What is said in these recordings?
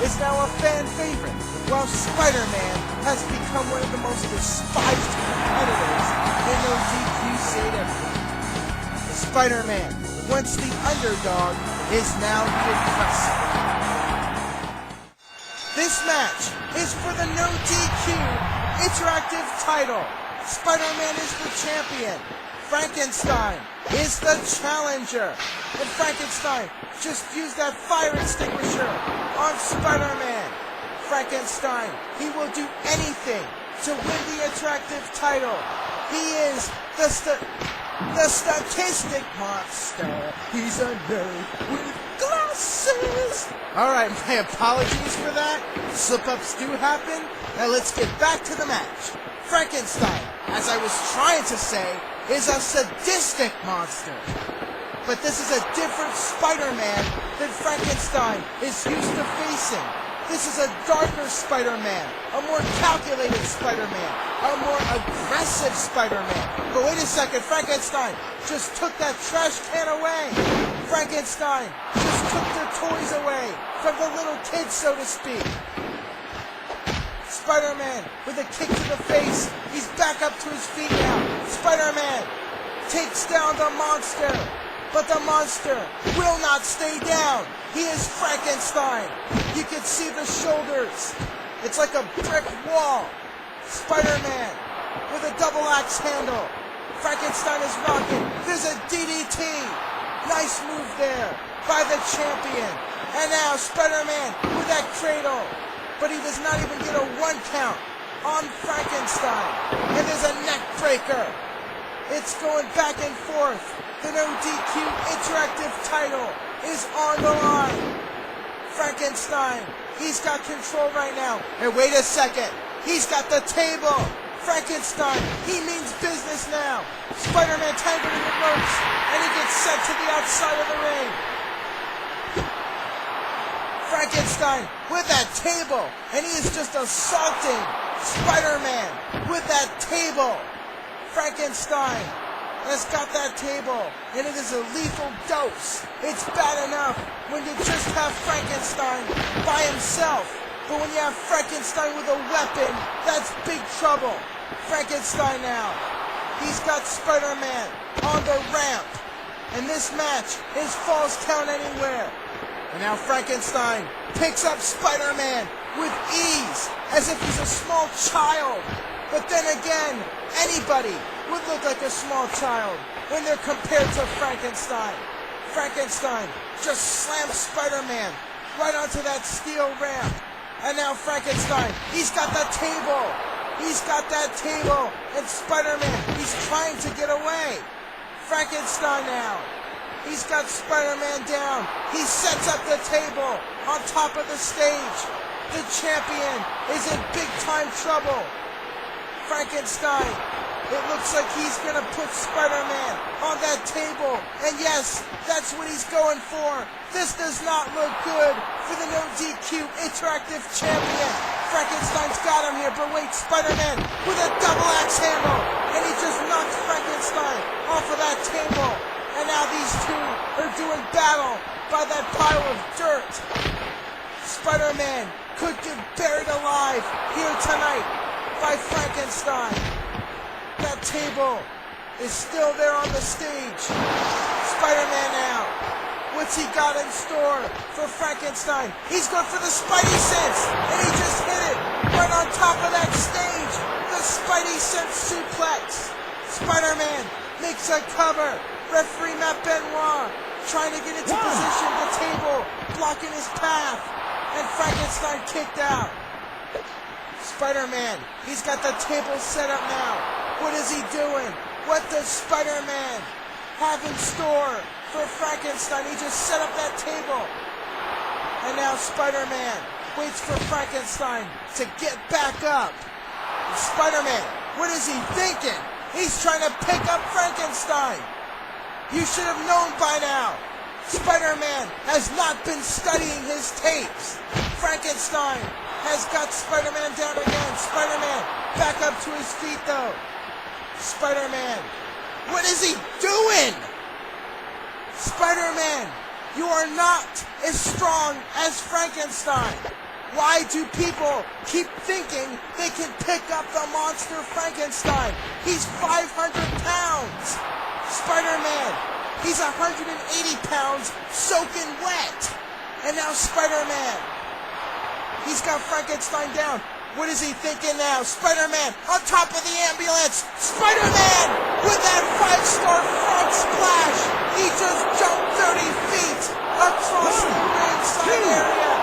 is now a fan favorite, while Spider-Man has become one of the most despised competitors in NODQ CAW. Spider-Man, once the underdog, is now the aggressor. This match is for the NODQ interactive title. Spider-Man is the champion. Frankenstein is the challenger. And Frankenstein just used that fire extinguisher on Spider-Man. Frankenstein, he will do anything to win the interactive title. He is the statistic monster. He's a nerd with glasses. Alright, my apologies for that. Slip-ups do happen. Now let's get back to the match. Frankenstein, as I was trying to say, is a sadistic monster. But this is a different Spider-Man than Frankenstein is used to facing. This is a darker Spider-Man, a more calculated Spider-Man, a more aggressive Spider-Man. But wait a second, Frankenstein just took that trash can away. Frankenstein just took the toys away from the little kids, so to speak. Spider-Man with a kick to the face. He's back up to his feet now. Spider-Man takes down the monster. But the monster will not stay down. He is Frankenstein. You can see the shoulders. It's like a brick wall. Spider-Man with a double axe handle. Frankenstein is rocking. There's a DDT. Nice move there by the champion. And now Spider-Man with that cradle. But he does not even get a 1 count on Frankenstein. And there's a neck breaker. It's going back and forth. The NODQ interactive title is on the line. Frankenstein, he's got control right now. And wait a second, he's got the table. Frankenstein, he means business now. Spider-Man tangled in the ropes, and he gets sent to the outside of the ring. Frankenstein with that table, and he is just assaulting Spider-Man with that table. Frankenstein has got that table, and it is a lethal dose. It's bad enough when you just have Frankenstein by himself, but when you have Frankenstein with a weapon, that's big trouble. Frankenstein now, he's got Spider-Man on the ramp, and this match is Falls Count Anywhere. And now Frankenstein picks up Spider-Man with ease, as if he's a small child. But then again, anybody would look like a small child when they're compared to Frankenstein. Frankenstein just slams Spider-Man right onto that steel ramp. And now Frankenstein, he's got that table. He's got that table. And Spider-Man, he's trying to get away. Frankenstein now. He's got Spider-Man down. He sets up the table on top of the stage. The champion is in big time trouble. Frankenstein, it looks like he's going to put Spider-Man on that table. And yes, that's what he's going for. This does not look good for the NODQ interactive champion. Frankenstein's got him here, but wait, Spider-Man with a double axe handle. And he just knocks Frankenstein off of that table. And now these two are doing battle by that pile of dirt. Spider-Man could get buried alive here tonight by Frankenstein. That table is still there on the stage. Spider-Man now. What's he got in store for Frankenstein? He's going for the Spidey sense, and he just hit it right on top of that stage. The Spidey sense suplex. Spider-Man makes a cover. Referee Matt Benoit trying to get into position, the table blocking his path, and Frankenstein kicked out. Spider-Man, he's got the table set up now. What is he doing? What does Spider-Man have in store for Frankenstein? He just set up that table. And now Spider-Man waits for Frankenstein to get back up. And Spider-Man, what is he thinking? He's trying to pick up Frankenstein. You should have known by now. Spider-Man has not been studying his tapes. Frankenstein has got Spider-Man down again. Spider-Man back up to his feet though. Spider-Man, what is he doing? Spider-Man, you are not as strong as Frankenstein. Why do people keep thinking they can pick up the monster Frankenstein? He's 500 pounds. Spider-Man, he's 180 pounds soaking wet. And now Spider-Man, he's got Frankenstein down. What is he thinking now? Spider-Man on top of the ambulance. Spider-Man with that 5-star front splash. He just jumped 30 feet across the ringside area.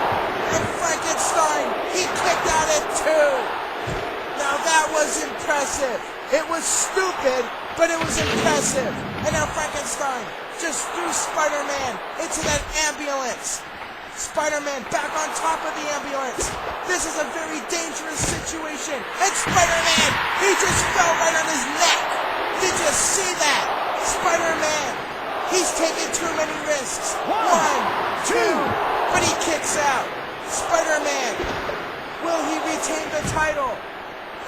And Frankenstein, he kicked out at 2. Now that was impressive. It was stupid, but it was impressive. And now Frankenstein just threw Spider-Man into that ambulance. Spider-Man back on top of the ambulance. This is a very dangerous situation. And Spider-Man, he just fell right on his neck. Did you see that? Spider-Man, he's taking too many risks. 1, 2, but he kicks out. Spider-Man, will he retain the title?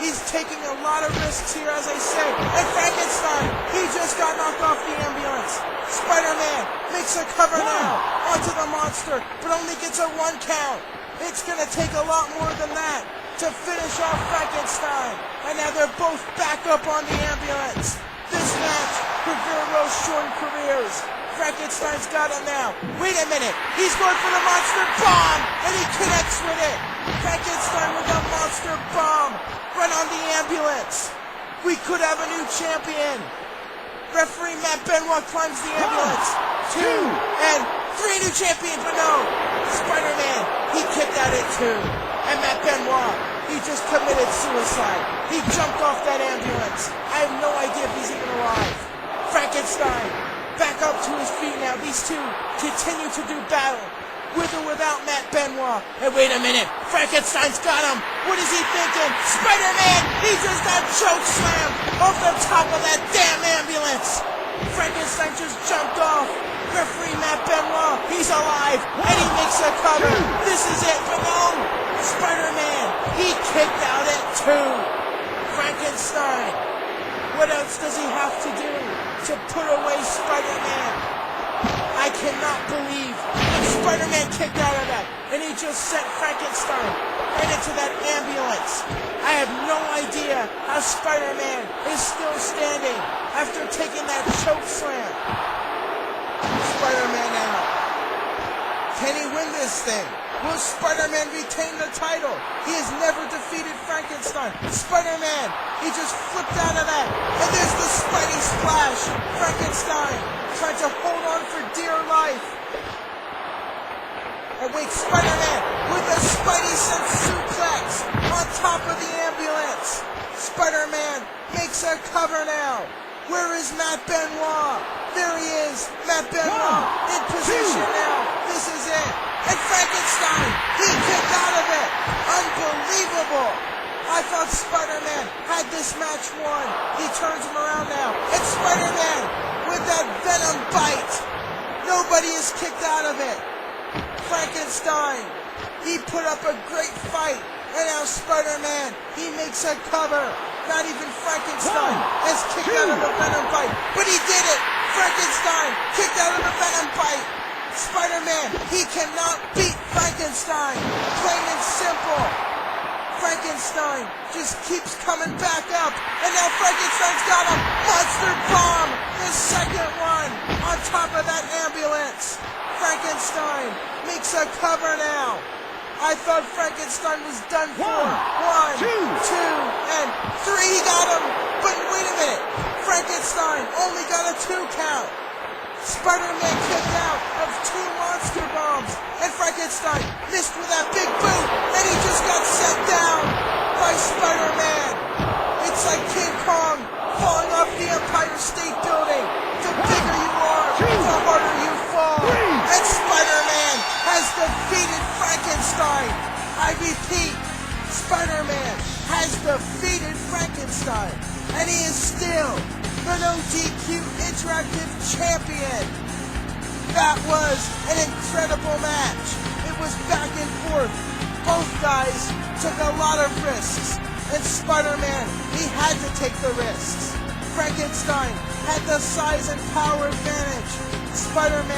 He's taking a lot of risks here, as I said. And Frankenstein, he just got knocked off the ambulance. Spider-Man makes a cover now onto the monster, but only gets a 1 count. It's going to take a lot more than that to finish off Frankenstein. And now they're both back up on the ambulance. This match could very well shorten careers. Frankenstein's got him now. Wait a minute. He's going for the monster bomb, and he connects with it. Frankenstein with a monster bomb. Run on the ambulance. We could have a new champion. Referee Matt Benoit climbs the ambulance. 2 and 3 new champions, but no. Spider-Man, he kicked out at 2. And Matt Benoit, he just committed suicide. He jumped off that ambulance. I have no idea if he's even alive. Frankenstein, back up to his feet now. These two continue to do battle, with or without Matt Benoit. And wait a minute, Frankenstein's got him. What is he thinking? Spider-Man, he just got choke slammed off the top of that damn ambulance. Frankenstein just jumped off. Referee Matt Benoit, he's alive, and he makes a cover. This is it, but no. Spider-Man, he kicked out at 2. Frankenstein, what else does he have to do to put away Spider-Man? I cannot believe that Spider-Man kicked out of that, and he just sent Frankenstein right into that ambulance. I have no idea how Spider-Man is still standing after taking that choke slam. Spider-Man now. Can he win this thing? Will Spider-Man retain the title? He has never defeated Frankenstein. Spider-Man, he just flipped out of that. And there's the Spidey splash. Frankenstein trying to hold on for dear life. And wait, Spider-Man with a Spidey sense suplex on top of the ambulance. Spider-Man makes a cover now. Where is Matt Benoit? There he is. Matt Benoit in position now. This is it. And Frankenstein, he kicked out of it. Unbelievable. I thought Spider-Man had this match won. He turns him around now. And Spider-Man with that venom bite. Nobody is kicked out of it. Frankenstein, he put up a great fight. And now Spider-Man, he makes a cover. Not even Frankenstein has kicked out of a venom bite. But he did it. Frankenstein kicked out of a venom bite. Spider-Man, he cannot beat Frankenstein. Plain and simple. Frankenstein just keeps coming back up. And now Frankenstein's got a monster bomb. The second one on top of that ambulance. Frankenstein makes a cover now. I thought Frankenstein was done for. 1, 2, and 3. He got him. But wait a minute. Frankenstein only got a 2 count. Spider-Man kicked out of 2 monster bombs. And Frankenstein missed with that big boot. And he just got set down by Spider-Man. It's like King Kong falling off the Empire State Building. The bigger you are, the harder you fall. And Spider-Man has defeated Frankenstein. I repeat, Spider-Man has defeated Frankenstein. And he is still the NODQ Interactive Champion. That was an incredible match. It was back and forth. Both guys took a lot of risks. And Spider-Man, he had to take the risks. Frankenstein had the size and power advantage. Spider-Man